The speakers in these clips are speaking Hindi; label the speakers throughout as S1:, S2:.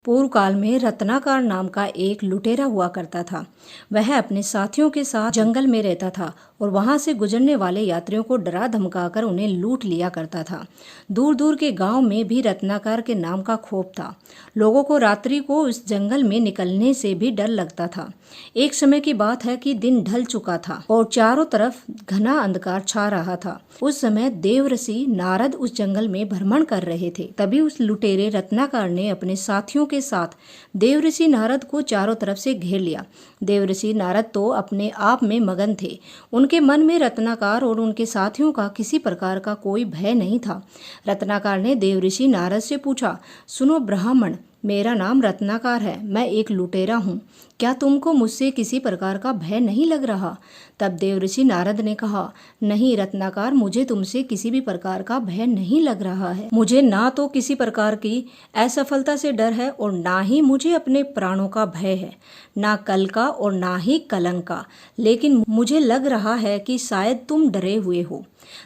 S1: पूर्व काल में रत्नाकर नाम का एक लुटेरा हुआ करता था। वह अपने साथियों के साथ जंगल में रहता था और वहां से गुजरने वाले यात्रियों को डरा धमकाकर उन्हें लूट लिया करता था। दूर दूर के गांव में भी रत्नाकर के नाम का खौफ था। लोगों को रात्रि को उस जंगल में निकलने से भी डर लगता था। एक समय की बात है कि दिन ढल चुका था और चारों तरफ घना अंधकार छा रहा था। उस समय देवर्षि नारद उस जंगल में भ्रमण कर रहे थे। तभी उस लुटेरे रत्नाकर ने अपने साथियों के साथ देवर्षि नारद को चारों तरफ से घेर लिया। देवर्षि नारद तो अपने आप में मगन थे। उनके मन में रत्नाकर और उनके साथियों का किसी प्रकार का कोई भय नहीं था। रत्नाकर ने देवर्षि नारद से पूछा, सुनो ब्राह्मण, मेरा नाम रत्नाकर है, मैं एक लुटेरा हूँ। क्या तुमको मुझसे किसी प्रकार का भय नहीं लग रहा? तब देवर्षि नारद ने कहा, नहीं रत्नाकर, मुझे तुमसे किसी भी प्रकार का भय नहीं लग रहा है। मुझे ना तो किसी प्रकार की असफलता से डर है और ना ही मुझे अपने प्राणों का भय है, ना कल का और ना ही कलंक का। लेकिन मुझे लग रहा है कि शायद तुम डरे हुए हो।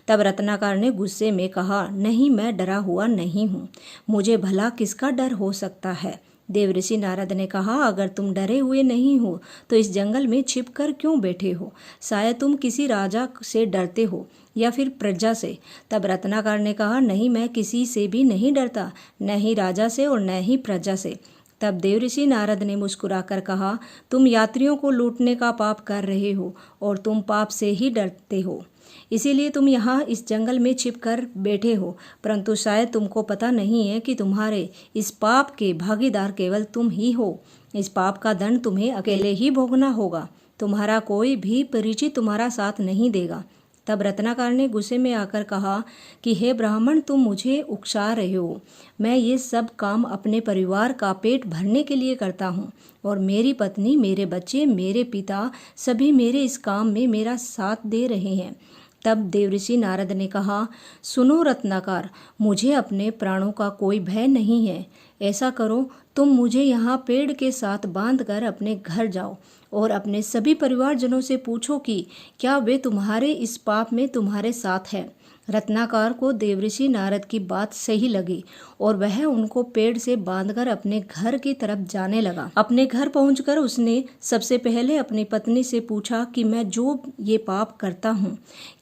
S1: तब रत्नाकर ने गुस्से में कहा, नहीं, मैं डरा हुआ नहीं हूँ। मुझे भला किसका डर हो सकता है? देवर्षि नारद ने कहा, अगर तुम डरे हुए नहीं हो तो इस जंगल में छिपकर क्यों बैठे हो? शायद तुम किसी राजा से डरते हो या फिर प्रजा से। तब रत्नाकर ने कहा, नहीं, मैं किसी से भी नहीं डरता, न ही राजा से और न ही प्रजा से। तब देवर्षि नारद ने मुस्कुराकर कहा, तुम यात्रियों को लूटने का पाप कर रहे हो और तुम पाप से ही डरते हो, इसीलिए तुम यहाँ इस जंगल में छिपकर बैठे हो। परंतु शायद तुमको पता नहीं है कि तुम्हारे इस पाप के भागीदार केवल तुम ही हो। इस पाप का दंड तुम्हें अकेले ही भोगना होगा। तुम्हारा कोई भी परिचित तुम्हारा साथ नहीं देगा। तब रत्नाकर ने गुस्से में आकर कहा कि हे ब्राह्मण, तुम मुझे उकसा रहे हो। मैं ये सब काम अपने परिवार का पेट भरने के लिए करता हूँ और मेरी पत्नी, मेरे बच्चे, मेरे पिता सभी मेरे इस काम में मेरा साथ दे रहे हैं। तब देवर्षि नारद ने कहा, सुनो रत्नाकर, मुझे अपने प्राणों का कोई भय नहीं है। ऐसा करो, तुम मुझे यहाँ पेड़ के साथ बांधकर अपने घर जाओ और अपने सभी परिवारजनों से पूछो कि क्या वे तुम्हारे इस पाप में तुम्हारे साथ है। रत्नाकर को देवर्षि नारद की बात सही लगी और वह उनको पेड़ से बांधकर अपने घर की तरफ जाने लगा। अपने घर पहुंचकर उसने सबसे पहले अपनी पत्नी से पूछा कि मैं जो ये पाप करता हूँ,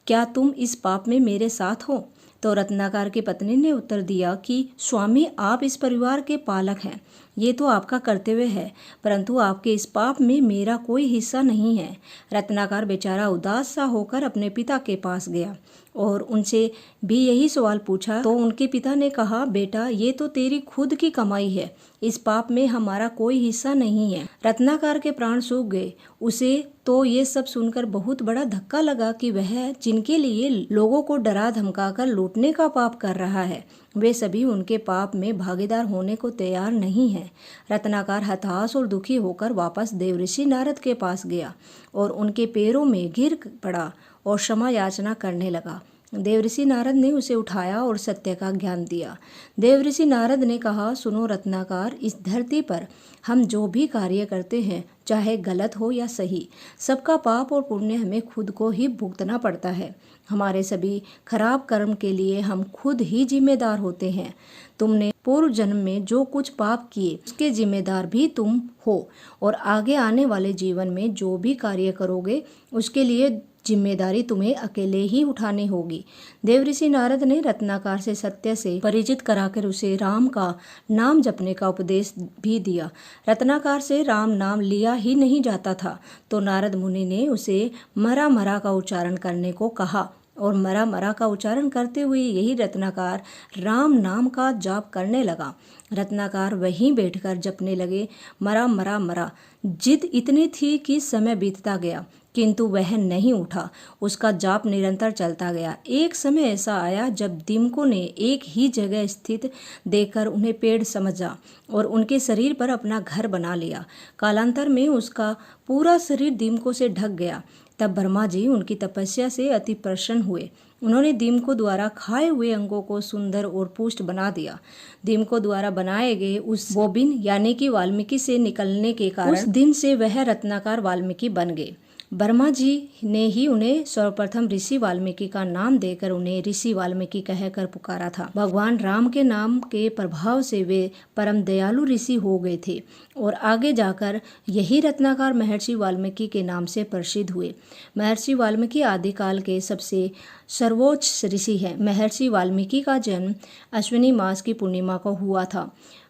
S1: क्या तुम इस पाप में मेरे साथ हो? तो रत्नाकर की पत्नी ने उत्तर दिया कि स्वामी, आप इस परिवार के पालक हैं, ये तो आपका कर्तव्य है, परंतु आपके इस पाप में मेरा कोई हिस्सा नहीं है। रत्नाकर बेचारा उदास सा होकर अपने पिता के पास गया और उनसे भी यही सवाल पूछा। तो उनके पिता ने कहा, बेटा, ये तो तेरी खुद की कमाई है, इस पाप में हमारा कोई हिस्सा नहीं है। रत्नाकर के प्राण सूख गए। उसे तो ये सब सुनकर बहुत बड़ा धक्का लगा कि वह जिनके लिए लोगों को डरा धमकाकर लूटने का पाप कर रहा है, वे सभी उनके पाप में भागीदार होने को तैयार नहीं है। रत्नाकर हताश और दुखी होकर वापस देवर्षि नारद के पास गया और उनके पैरों में गिर पड़ा और क्षमा याचना करने लगा। देवर्षि नारद ने उसे उठाया और सत्य का ज्ञान दिया। देवर्षि नारद ने कहा, सुनो रत्नाकर, इस धरती पर हम जो भी कार्य करते हैं, चाहे गलत हो या सही, सबका पाप और पुण्य हमें खुद को ही भुगतना पड़ता है। हमारे सभी खराब कर्म के लिए हम खुद ही जिम्मेदार होते हैं। तुमने पूर्व जन्म में जो कुछ पाप किए उसके जिम्मेदार भी तुम हो और आगे आने वाले जीवन में जो भी कार्य करोगे उसके लिए जिम्मेदारी तुम्हें अकेले ही उठानी होगी। देवर्षि नारद ने रत्नाकर से सत्य से परिचित कराकर उसे राम का नाम जपने का उपदेश भी दिया। रत्नाकर से राम नाम लिया ही नहीं जाता था, तो नारद मुनि ने उसे मरा मरा का उच्चारण करने को कहा और मरा मरा का उच्चारण करते हुए यही रत्नाकर राम नाम का जाप करने लगा। रत्नाकर वहीं बैठकर जपने लगे, मरा मरा मरा। जिद इतनी थी कि समय बीतता गया, किंतु वह नहीं उठा। उसका जाप निरंतर चलता गया। एक समय ऐसा आया जब दीमकों ने एक ही जगह स्थित देखकर उन्हें पेड़ समझा और उनके शरीर पर अपना घर बना लिया। कालांतर में उसका पूरा शरीर दीमकों से ढक गया। तब ब्रह्मा जी उनकी तपस्या से अति प्रसन्न हुए। उन्होंने दीमकों द्वारा खाए हुए अंगों को सुंदर और पुष्ट बना दिया। दीमकों द्वारा बनाए गए उस बोबिन यानी कि वाल्मीकि से निकलने के कारण उस दिन से वह रत्नाकर वाल्मीकि बन गए। वर्मा जी ने ही उन्हें सर्वप्रथम ऋषि वाल्मीकि का नाम देकर उन्हें ऋषि वाल्मीकि कहकर पुकारा था। भगवान राम के नाम के प्रभाव से वे परम दयालु ऋषि हो गए थे और आगे जाकर यही रत्नाकर महर्षि वाल्मीकि के नाम से प्रसिद्ध हुए। महर्षि वाल्मीकि आदिकाल के सबसे सर्वोच्च ऋषि हैं। महर्षि वाल्मीकि का जन्म अश्विनी मास की पूर्णिमा को हुआ था।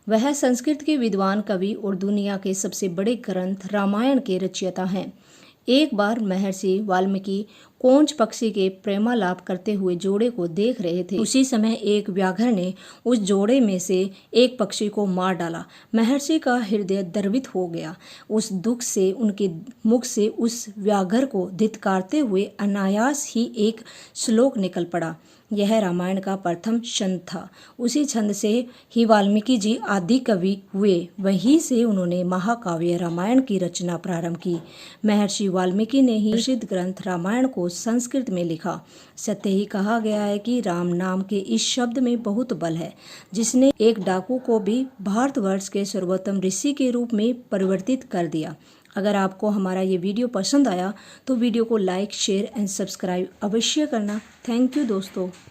S1: वह संस्कृत के विद्वान कवि और दुनिया के सबसे बड़े ग्रंथ रामायण के रचयिता हैं। एक बार महर्षि वाल्मीकि कोंच पक्षी के प्रेमालाप करते हुए जोड़े को देख रहे थे। उसी समय एक व्याघ्र ने उस जोड़े में से एक पक्षी को मार डाला। महर्षि का हृदय द्रवित हो गया। उस दुख से उनके मुख से उस व्याघ्र को धिक्कारते हुए अनायास ही एक श्लोक निकल पड़ा। यह रामायण का प्रथम छंद था। उसी छंद से ही वाल्मीकि जी आदि कवि हुए। वहीं से उन्होंने महाकाव्य रामायण की रचना प्रारंभ की। महर्षि वाल्मीकि ने ही प्रसिद्ध ग्रंथ रामायण को संस्कृत में लिखा। सत्य ही कहा गया है कि राम नाम के इस शब्द में बहुत बल है, जिसने एक डाकू को भी भारतवर्ष के सर्वोत्तम ऋषि के रूप में परिवर्तित कर दिया। अगर आपको हमारा ये वीडियो पसंद आया तो वीडियो को लाइक, शेयर एंड सब्सक्राइब अवश्य करना। थैंक यू दोस्तों।